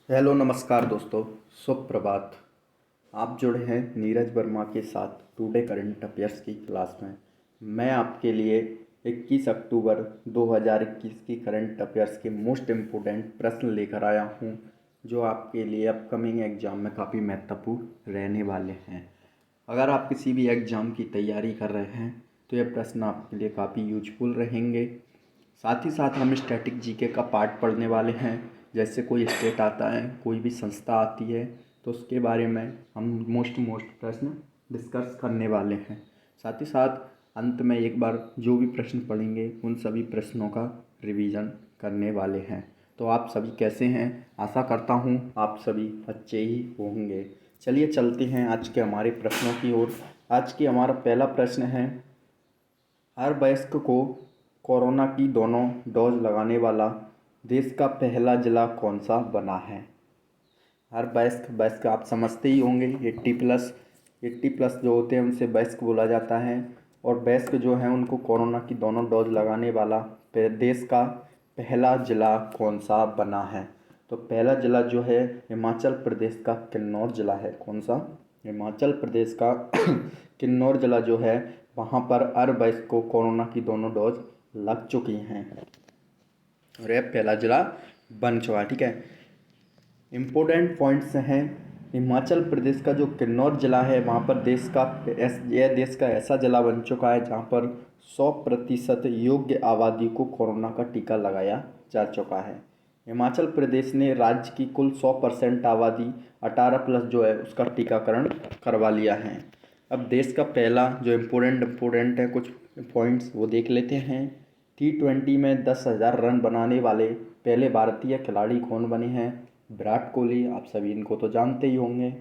Hello नमस्कार दोस्तों, शुभ प्रभात। आप जुड़े हैं नीरज वर्मा के साथ टुडे करंट अफेयर्स की क्लास में। मैं आपके लिए 21 अक्टूबर 2021 की करंट अफेयर्स के मोस्ट इम्पोर्टेंट प्रश्न लेकर आया हूं, जो आपके लिए अपकमिंग एग्ज़ाम में काफ़ी महत्वपूर्ण रहने वाले हैं। अगर आप किसी भी एग्ज़ाम की तैयारी कर रहे हैं तो यह प्रश्न आपके लिए काफ़ी यूजफुल रहेंगे। साथ ही साथ हम स्टैटिक जीके का पार्ट पढ़ने वाले हैं। जैसे कोई स्टेट आता है, कोई भी संस्था आती है, तो उसके बारे में हम मोस्ट प्रश्न डिस्कस करने वाले हैं। साथ ही साथ अंत में एक बार जो भी प्रश्न पढ़ेंगे उन सभी प्रश्नों का रिवीजन करने वाले हैं। तो आप सभी कैसे हैं? आशा करता हूँ आप सभी अच्छे ही होंगे। चलिए चलते हैं आज के हमारे प्रश्नों की ओर। आज की हमारा पहला प्रश्न है, हर वयस्क को कोरोना की दोनों डोज लगाने वाला देश का पहला जिला कौन सा बना है? हर वयस्क वयस्क आप समझते ही होंगे, 80+ जो होते हैं उनसे वयस्क बोला जाता है। और वयस्क जो हैं उनको कोरोना की दोनों डोज लगाने वाला देश का पहला जिला कौन सा बना है? तो पहला जिला जो है हिमाचल प्रदेश का किन्नौर जिला है। कौन सा? हिमाचल प्रदेश का किन्नौर जिला जो है, वहाँ पर हर वयस्क को कोरोना की दोनों डोज लग चुकी हैं और यह पहला जिला बन चुका है। ठीक है, इम्पोर्टेंट पॉइंट्स हैं। हिमाचल प्रदेश का जो किन्नौर जिला है, वहाँ पर यह देश का ऐसा जिला बन चुका है जहाँ पर 100% योग्य आबादी को कोरोना का टीका लगाया जा चुका है। हिमाचल प्रदेश ने राज्य की कुल 100% आबादी 18+ जो है उसका टीकाकरण करवा लिया है। अब देश का पहला जो इम्पोर्टेंट है, कुछ पॉइंट्स वो देख लेते हैं। T20 में 10,000 रन बनाने वाले पहले भारतीय खिलाड़ी कौन बने हैं? विराट कोहली। आप सभी इनको तो जानते ही होंगे।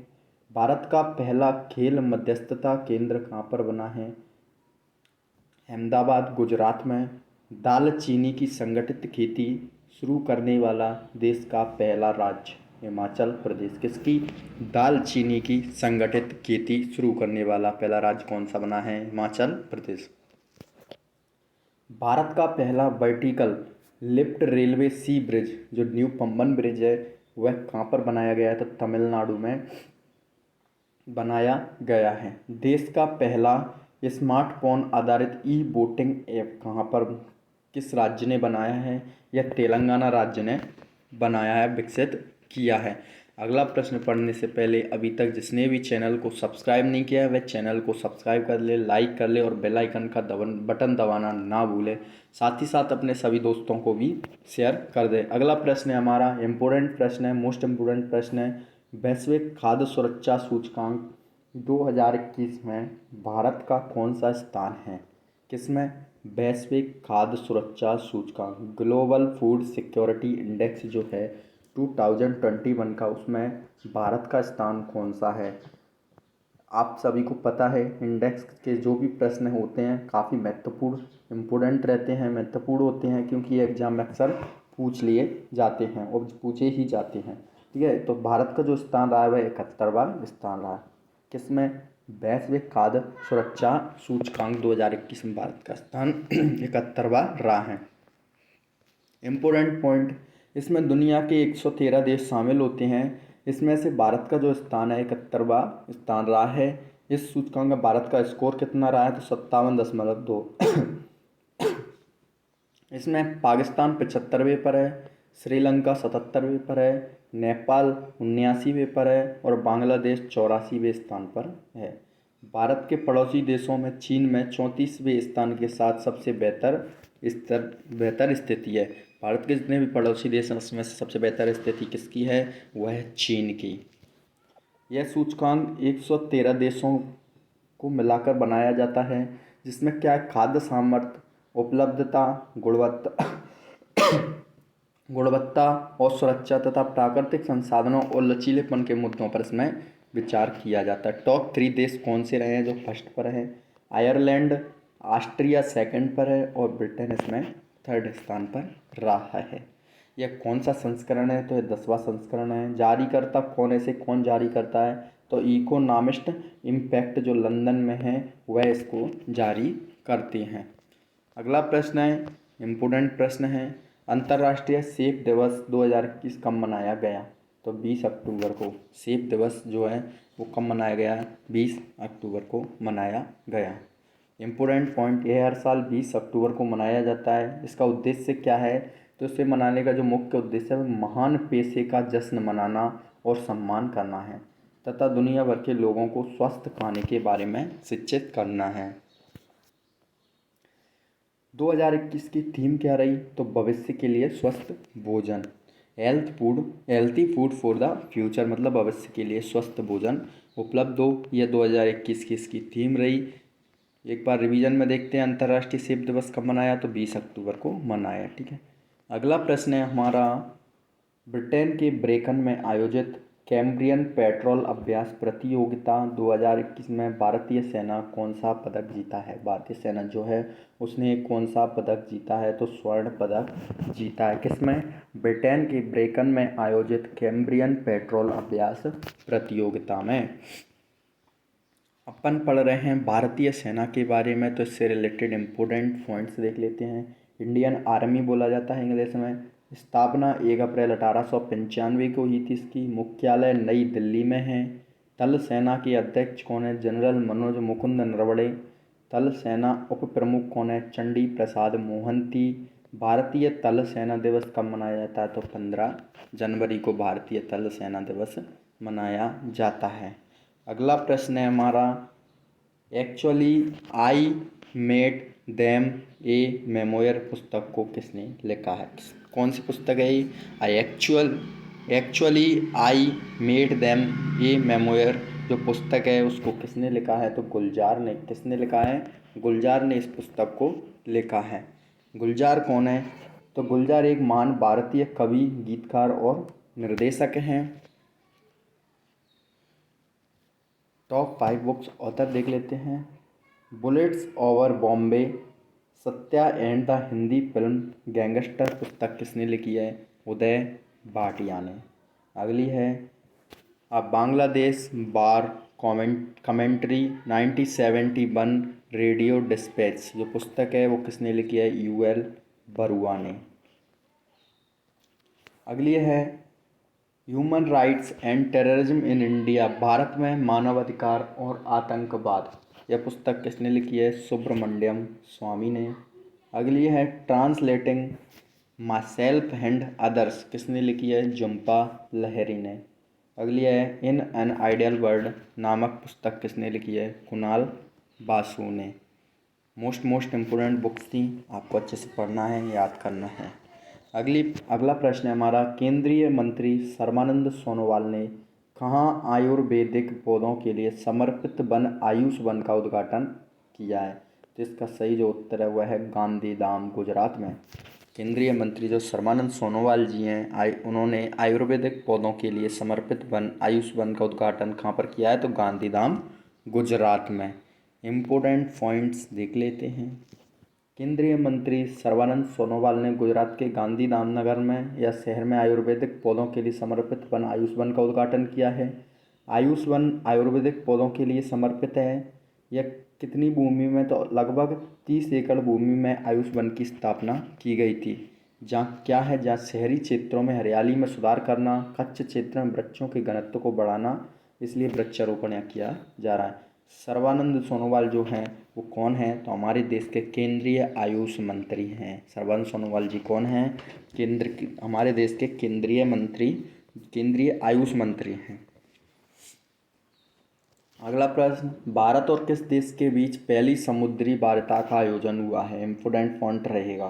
भारत का पहला खेल मध्यस्थता केंद्र कहाँ पर बना है? अहमदाबाद, गुजरात में। दालचीनी की संगठित खेती शुरू करने वाला देश का पहला राज्य? हिमाचल प्रदेश। किसकी? दालचीनी की संगठित खेती शुरू करने वाला पहला राज्य कौन सा बना है? हिमाचल प्रदेश। भारत का पहला वर्टिकल लिफ्ट रेलवे सी ब्रिज जो न्यू पंबन ब्रिज है, वह कहाँ पर बनाया गया है? तो तमिलनाडु में बनाया गया है। देश का पहला स्मार्टफोन आधारित ई वोटिंग ऐप कहाँ पर, किस राज्य ने बनाया है? यह तेलंगाना राज्य ने बनाया है, विकसित किया है। अगला प्रश्न पढ़ने से पहले अभी तक जिसने भी चैनल को सब्सक्राइब नहीं किया है वह चैनल को सब्सक्राइब कर ले, लाइक कर ले और बेल आइकन का बटन दबाना ना भूले। साथ ही साथ अपने सभी दोस्तों को भी शेयर कर दे। अगला प्रश्न है हमारा इम्पोर्टेंट प्रश्न है, मोस्ट इम्पोर्टेंट प्रश्न है। वैश्विक खाद्य सुरक्षा सूचकांक 2021 में भारत का कौन सा स्थान है? किसमें? वैश्विक खाद्य सुरक्षा सूचकांक ग्लोबल फूड सिक्योरिटी इंडेक्स जो है 2021 का, उसमें भारत का स्थान कौन सा है? आप सभी को पता है इंडेक्स के जो भी प्रश्न होते हैं काफ़ी महत्वपूर्ण इम्पोर्टेंट रहते हैं, महत्वपूर्ण होते हैं, क्योंकि एग्जाम में अक्सर पूछ लिए जाते हैं और पूछे ही जाते हैं। ठीक है, तो भारत का जो स्थान रहा है वह 71वां स्थान रहा है। किसमें? वैश्विक खाद्य सुरक्षा सूचकांक 2021 में भारत का स्थान 71वां रहा है। इम्पोर्टेंट पॉइंट, इसमें दुनिया के 113 देश शामिल होते हैं। इसमें से भारत का जो स्थान है 71वां स्थान रहा है। इस सूचकांक में भारत का स्कोर कितना रहा है? तो 57.2। इसमें पाकिस्तान 75वें पर है, श्रीलंका 77वें पर है, नेपाल 79वें पर है और बांग्लादेश 84वें स्थान पर है। भारत के पड़ोसी देशों में चीन में 34वें स्थान के साथ सबसे बेहतर स्थिति है। भारत के जितने भी पड़ोसी देश हैं उसमें से सबसे बेहतर स्थिति किसकी है? वह है चीन की। यह सूचकांक 113 देशों को मिलाकर बनाया जाता है, जिसमें क्या है, खाद्य सामर्थ्य, उपलब्धता, गुणवत्ता और सुरक्षा तथा प्राकृतिक संसाधनों और लचीलेपन के मुद्दों पर इसमें विचार किया जाता है। टॉप 3 देश कौन से रहे हैं जो फर्स्ट पर हैं? आयरलैंड, ऑस्ट्रिया सेकंड पर है और ब्रिटेन इसमें थर्ड स्थान पर रहा है। यह कौन सा संस्करण है? तो यह 10वां संस्करण है। जारीकर्ता कौन है? इसे कौन जारी करता है? तो इकोनॉमिस्ट इम्पैक्ट जो लंदन में है वह इसको जारी करते हैं। अगला प्रश्न है, इम्पोर्टेंट प्रश्न है, अंतर्राष्ट्रीय सेब दिवस 2021 कब मनाया गया? तो 20 अक्टूबर को सेब दिवस जो है वो कब मनाया गया है? 20 अक्टूबर को मनाया गया। इम्पोर्टेंट पॉइंट, ये हर साल 20 अक्टूबर को मनाया जाता है। इसका उद्देश्य क्या है? तो इसे मनाने का जो मुख्य उद्देश्य है वो महान पेशे का जश्न मनाना और सम्मान करना है तथा दुनिया भर के लोगों को स्वस्थ खाने के बारे में शिक्षित करना है। 2021 की थीम क्या रही? तो भविष्य के लिए स्वस्थ भोजन, healthy food for the future, मतलब भविष्य के लिए स्वस्थ भोजन उपलब्ध हो, यह 2021 की इसकी थीम रही। एक बार रिवीजन में देखते हैं, अंतर्राष्ट्रीय सेब दिवस कब मनाया? तो 20 अक्टूबर को मनाया। ठीक है, अगला प्रश्न है हमारा, ब्रिटेन के ब्रेकन में आयोजित कैम्ब्रियन पेट्रोल अभ्यास प्रतियोगिता 2021 में भारतीय सेना कौन सा पदक जीता है? भारतीय सेना जो है उसने कौन सा पदक जीता है? तो स्वर्ण पदक जीता है। किसमें? ब्रिटेन के ब्रेकन में आयोजित कैम्ब्रियन पेट्रोल अभ्यास प्रतियोगिता में। अपन पढ़ रहे हैं भारतीय सेना के बारे में, तो इससे रिलेटेड इम्पोर्टेंट पॉइंट्स देख लेते हैं। इंडियन आर्मी बोला जाता है इंग्लिश में। स्थापना 1 अप्रैल 1895 को हुई थी। इसकी मुख्यालय नई दिल्ली में है। थल सेना के अध्यक्ष कौन है? जनरल मनोज मुकुंद नरवणे। थल सेना उप प्रमुख कौन है? चंडी प्रसाद मोहंती। भारतीय थल सेना दिवस कब मनाया जाता है? तो 15 जनवरी को भारतीय थल सेना दिवस मनाया जाता है। अगला प्रश्न है हमारा, actually I met them a memoir पुस्तक को किसने लिखा है? कौन सी पुस्तक है ये? Actually I met them a memoir जो पुस्तक है उसको किसने लिखा है? तो गुलजार ने। किसने लिखा है? गुलजार ने इस पुस्तक को लिखा है। गुलजार कौन है? तो गुलजार एक महान भारतीय कवि, गीतकार और निर्देशक हैं। टॉप 5 बुक्स ऑथर देख लेते हैं। Bullets over Bombay, Satya and the Hindi film gangster पुस्तक किसने लिखी है? उदय भाटिया ने। अगली है, अब बांग्लादेश बार कमेंट्री 1971 रेडियो डिस्पैच जो पुस्तक है वो किसने लिखी है? यूएल बरुआ ने। अगली है, human rights and terrorism in India, Bharat में मानवाधिकार और आतंकवाद, यह पुस्तक किसने लिखी है? सुब्रमण्यम स्वामी ने। अगली है, translating my self and others किसने लिखी है? झुम्पा लाहिरी ने। अगली है, इन एन आइडियल वर्ल्ड नामक पुस्तक किसने लिखी है? कुणाल बासु ने। मोस्ट इम्पोर्टेंट बुक्स थी, आपको अच्छे से पढ़ना है, याद करना है। अगला प्रश्न है हमारा, केंद्रीय मंत्री सर्बानंद सोनोवाल ने कहाँ आयुर्वेदिक पौधों के लिए समर्पित वन आयुष वन का उद्घाटन किया है? तो इसका सही जो उत्तर है वह है गांधीधाम, गुजरात में। केंद्रीय मंत्री जो सर्बानंद सोनोवाल जी हैं, उन्होंने आयुर्वेदिक पौधों के लिए समर्पित वन आयुष वन का उद्घाटन कहाँ पर किया है? तो गांधीधाम, गुजरात में। इम्पोर्टेंट पॉइंट्स देख लेते हैं। केंद्रीय मंत्री सर्बानंद सोनोवाल ने गुजरात के गांधीधाम नगर में या शहर में आयुर्वेदिक पौधों के लिए समर्पित वन आयुष वन का उद्घाटन किया है। आयुष वन आयुर्वेदिक पौधों के लिए समर्पित है। यह कितनी भूमि में? तो लगभग 30 एकड़ भूमि में आयुष वन की स्थापना की गई थी। जहाँ क्या है, जहाँ शहरी क्षेत्रों में हरियाली में सुधार करना, कच्छ क्षेत्र में वृक्षों के घनत्व को बढ़ाना, इसलिए वृक्षारोपण यहाँ किया जा रहा है। सर्बानंद सोनोवाल जो हैं वो कौन हैं? तो हमारे देश के केंद्रीय आयुष मंत्री हैं। सर्बानंद सोनोवाल जी कौन हैं? हमारे देश के केंद्रीय आयुष मंत्री हैं। अगला प्रश्न, भारत और किस देश के बीच पहली समुद्री वार्ता का आयोजन हुआ है? इम्पोर्टेंट पॉइंट रहेगा।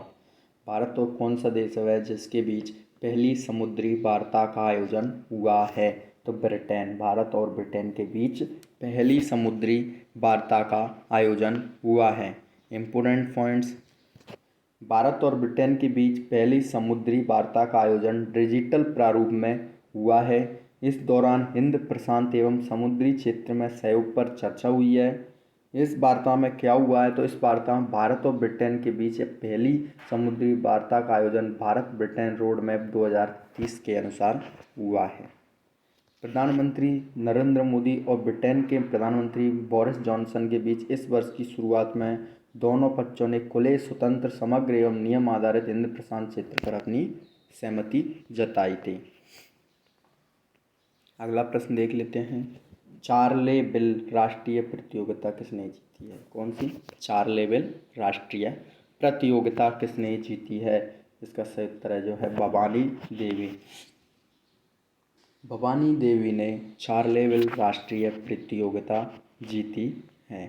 भारत और कौन सा देश है जिसके बीच पहली समुद्री वार्ता का आयोजन हुआ है? तो ब्रिटेन। भारत और ब्रिटेन के बीच पहली समुद्री वार्ता का आयोजन हुआ है। इम्पोर्टेंट पॉइंट्स, भारत और ब्रिटेन के बीच पहली समुद्री वार्ता का आयोजन डिजिटल प्रारूप में हुआ है। इस दौरान हिंद प्रशांत एवं समुद्री क्षेत्र में सहयोग पर चर्चा हुई है। इस वार्ता में क्या हुआ है? तो इस वार्ता में भारत और ब्रिटेन के बीच पहली समुद्री वार्ता का आयोजन भारत ब्रिटेन रोड मैप 2030 के अनुसार हुआ है। प्रधानमंत्री नरेंद्र मोदी और ब्रिटेन के प्रधानमंत्री बोरिस जॉनसन के बीच इस वर्ष की शुरुआत में दोनों पक्षों ने खुले, स्वतंत्र, समग्र एवं नियम आधारित हिंद प्रशांत क्षेत्र पर अपनी सहमति जताई थी। अगला प्रश्न देख लेते हैं। चारलेबिल राष्ट्रीय प्रतियोगिता किसने जीती है? कौन सी चारलेबिल राष्ट्रीय प्रतियोगिता किसने जीती है? इसका सही उत्तर है जो है भवानी देवी। भवानी देवी ने चारलेबिल राष्ट्रीय प्रतियोगिता जीती है।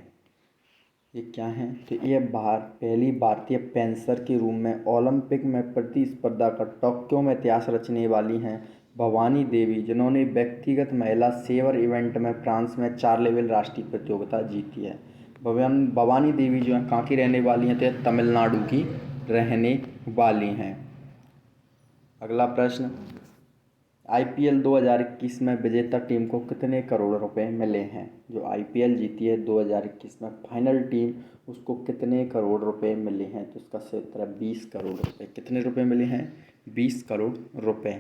ये क्या है? तो ये पहली भारतीय फेंसर के रूप में ओलंपिक में प्रतिस्पर्धा कर टोक्यो में इतिहास रचने वाली हैं भवानी देवी, जिन्होंने व्यक्तिगत महिला सेवर इवेंट में फ्रांस में चारलेबिल राष्ट्रीय प्रतियोगिता जीती है। भवानी देवी जो है कहाँ की रहने वाली हैं? तो ये तमिलनाडु की रहने वाली हैं। अगला प्रश्न, IPL 2021 में विजेता टीम को कितने करोड़ रुपए मिले हैं? जो IPL जीती है 2021 में फाइनल टीम, उसको कितने करोड़ रुपए मिले हैं? तो इसका सही उत्तर है 20 करोड़ रुपए। कितने रुपए मिले हैं? 20 करोड़ रुपए।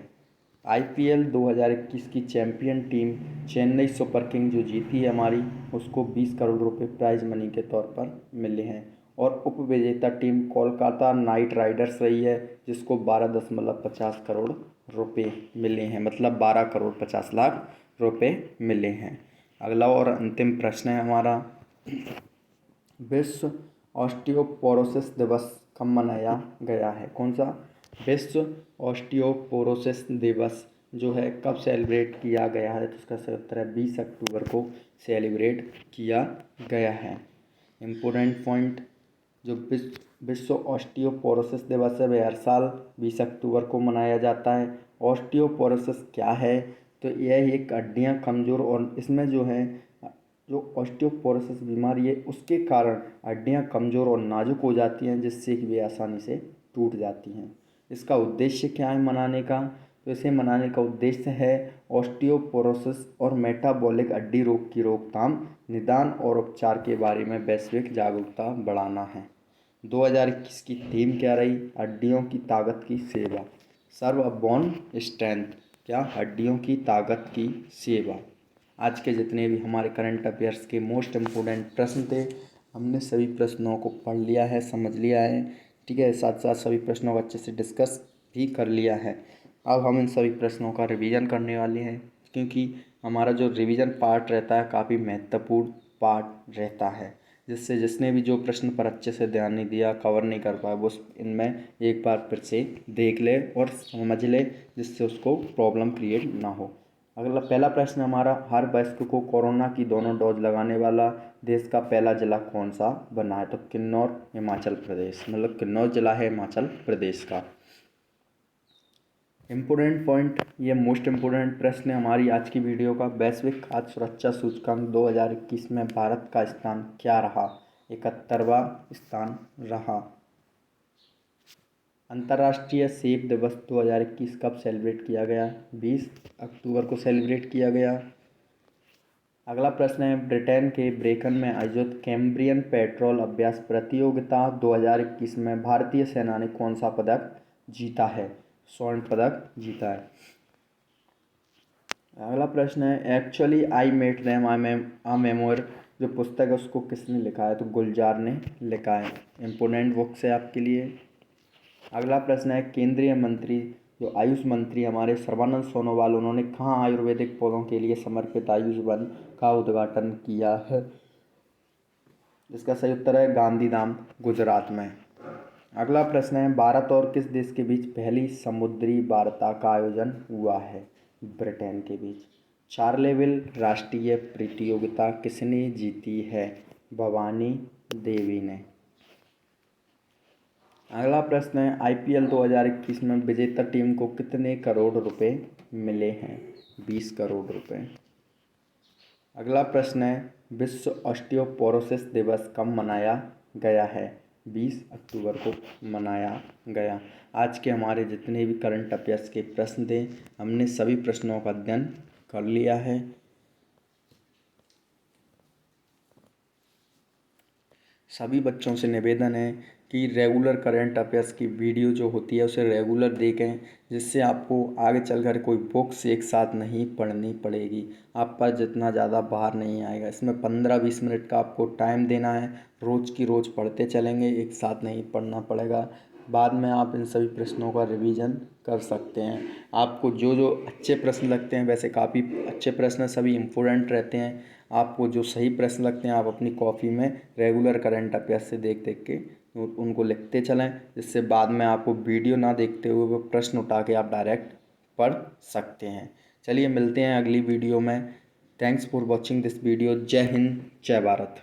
IPL 2021 की champion team Chennai super king जो जीती है हमारी, उसको 20 करोड़ रुपए प्राइज मनी के तौर पर मिले हैं। और उप विजेता टीम कोलकाता नाइट राइडर्स रही है, जिसको 12.50 करोड़ रुपए मिले हैं, मतलब 12 करोड़ 50 लाख रुपए मिले हैं। अगला और अंतिम प्रश्न है हमारा, विश्व ऑस्टियोपोरोसिस दिवस कब मनाया गया है? कौन सा? विश्व ऑस्टियोपोरोसिस दिवस जो है कब सेलिब्रेट किया गया है? तो इसका सही उत्तर है 20 अक्टूबर को सेलिब्रेट किया गया है। इम्पोर्टेंट पॉइंट, जो विश्व ऑस्टियोपोरोसिस दिवस है वह हर साल 20 अक्टूबर को मनाया जाता है। ऑस्टियोपोरोसिस क्या है? तो यह एक हड्डियाँ कमज़ोर, और इसमें जो है जो ऑस्टियोपोरोसिस बीमारी है उसके कारण हड्डियाँ कमज़ोर और नाजुक हो जाती हैं, जिससे कि वे आसानी से टूट जाती हैं। इसका उद्देश्य क्या है मनाने का? तो इसे मनाने का उद्देश्य है ऑस्टियोपोरोसिस और मेटाबॉलिक हड्डी रोग की रोकथाम, निदान और उपचार के बारे में वैश्विक जागरूकता बढ़ाना है। 2021 की थीम क्या रही? हड्डियों की ताकत की सेवा, सर्व अ बोन स्ट्रेंथ। क्या? हड्डियों की ताकत की सेवा। आज के जितने भी हमारे करंट अफेयर्स के मोस्ट इम्पोर्टेंट प्रश्न थे, हमने सभी प्रश्नों को पढ़ लिया है, समझ लिया है, ठीक है। साथ साथ सभी प्रश्नों को अच्छे से डिस्कस भी कर लिया है। अब हम इन सभी प्रश्नों का रिवीजन करने वाले हैं, क्योंकि हमारा जो रिवीजन पार्ट रहता है काफ़ी महत्वपूर्ण पार्ट रहता है, जिससे जिसने भी जो प्रश्न पर अच्छे से ध्यान नहीं दिया, कवर नहीं कर पाया, वो इनमें एक बार फिर से देख ले और समझ ले, जिससे उसको प्रॉब्लम क्रिएट ना हो। अगला पहला प्रश्न हमारा, हर वयस्क को कोरोना की दोनों डोज लगाने वाला देश का पहला जिला कौन सा बना है? तो किन्नौर, हिमाचल प्रदेश, मतलब किन्नौर जिला है हिमाचल प्रदेश का। इम्पोर्टेंट पॉइंट, ये मोस्ट इम्पोर्टेंट प्रश्न है हमारी आज की वीडियो का। वैश्विक खाद्य सुरक्षा सूचकांक 2021 में भारत का स्थान क्या रहा? 71वां स्थान रहा। अंतर्राष्ट्रीय सेब दिवस 2021 कब सेलिब्रेट किया गया? 20 अक्टूबर को सेलिब्रेट किया गया। अगला प्रश्न है, ब्रिटेन के ब्रेकन में आयोजित कैम्ब्रियन पेट्रोल अभ्यास प्रतियोगिता 2021 में भारतीय सेना ने कौन सा पदक जीता है? स्वर्ण पदक जीता है। अगला प्रश्न है, actually I met them a memoir जो पुस्तक है उसको किसने लिखा है? तो गुलजार ने लिखा है। इम्पोर्टेंट बुक्स है आपके लिए। अगला प्रश्न है, केंद्रीय मंत्री जो आयुष मंत्री हमारे सर्बानंद सोनोवाल, उन्होंने कहाँ आयुर्वेदिक पौधों के लिए समर्पित आयुष वन का उद्घाटन किया है? इसका सही उत्तर है गांधीधाम, गुजरात में। अगला प्रश्न है, भारत और किस देश के बीच पहली समुद्री वार्ता का आयोजन हुआ है? ब्रिटेन के बीच। चारलेबिल राष्ट्रीय प्रतियोगिता किसने जीती है? भवानी देवी ने। अगला प्रश्न है, IPL 2021 में विजेता टीम को कितने करोड़ रुपए मिले हैं? 20 करोड़ रुपए। अगला प्रश्न है, विश्व ऑस्टियोपोरोसिस दिवस कब मनाया गया है? 20 अक्टूबर को मनाया गया। आज के हमारे जितने भी करंट अफेयर्स के प्रश्न थे, हमने सभी प्रश्नों का अध्ययन कर लिया है। सभी बच्चों से निवेदन है कि रेगुलर करंट अफेयर्स की वीडियो जो होती है उसे रेगुलर देखें, जिससे आपको आगे चलकर कोई बुक्स एक साथ नहीं पढ़नी पड़ेगी, आप पर जितना ज़्यादा बाहर नहीं आएगा। इसमें 15-20 मिनट का आपको टाइम देना है, रोज़ की रोज़ पढ़ते चलेंगे, एक साथ नहीं पढ़ना पड़ेगा। बाद में आप इन सभी प्रश्नों का रिवीजन कर सकते हैं। आपको जो जो अच्छे प्रश्न लगते हैं, वैसे काफ़ी अच्छे प्रश्न सभी इम्पोर्टेंट रहते हैं, आपको जो सही प्रश्न लगते हैं आप अपनी कॉपी में रेगुलर करंट अफेयर्स से देख देख के उनको लिखते चलें, जिससे बाद में आपको वीडियो ना देखते हुए वो प्रश्न उठा के आप डायरेक्ट पढ़ सकते हैं। चलिए मिलते हैं अगली वीडियो में। Thanks for watching this video. जय हिंद, जय भारत।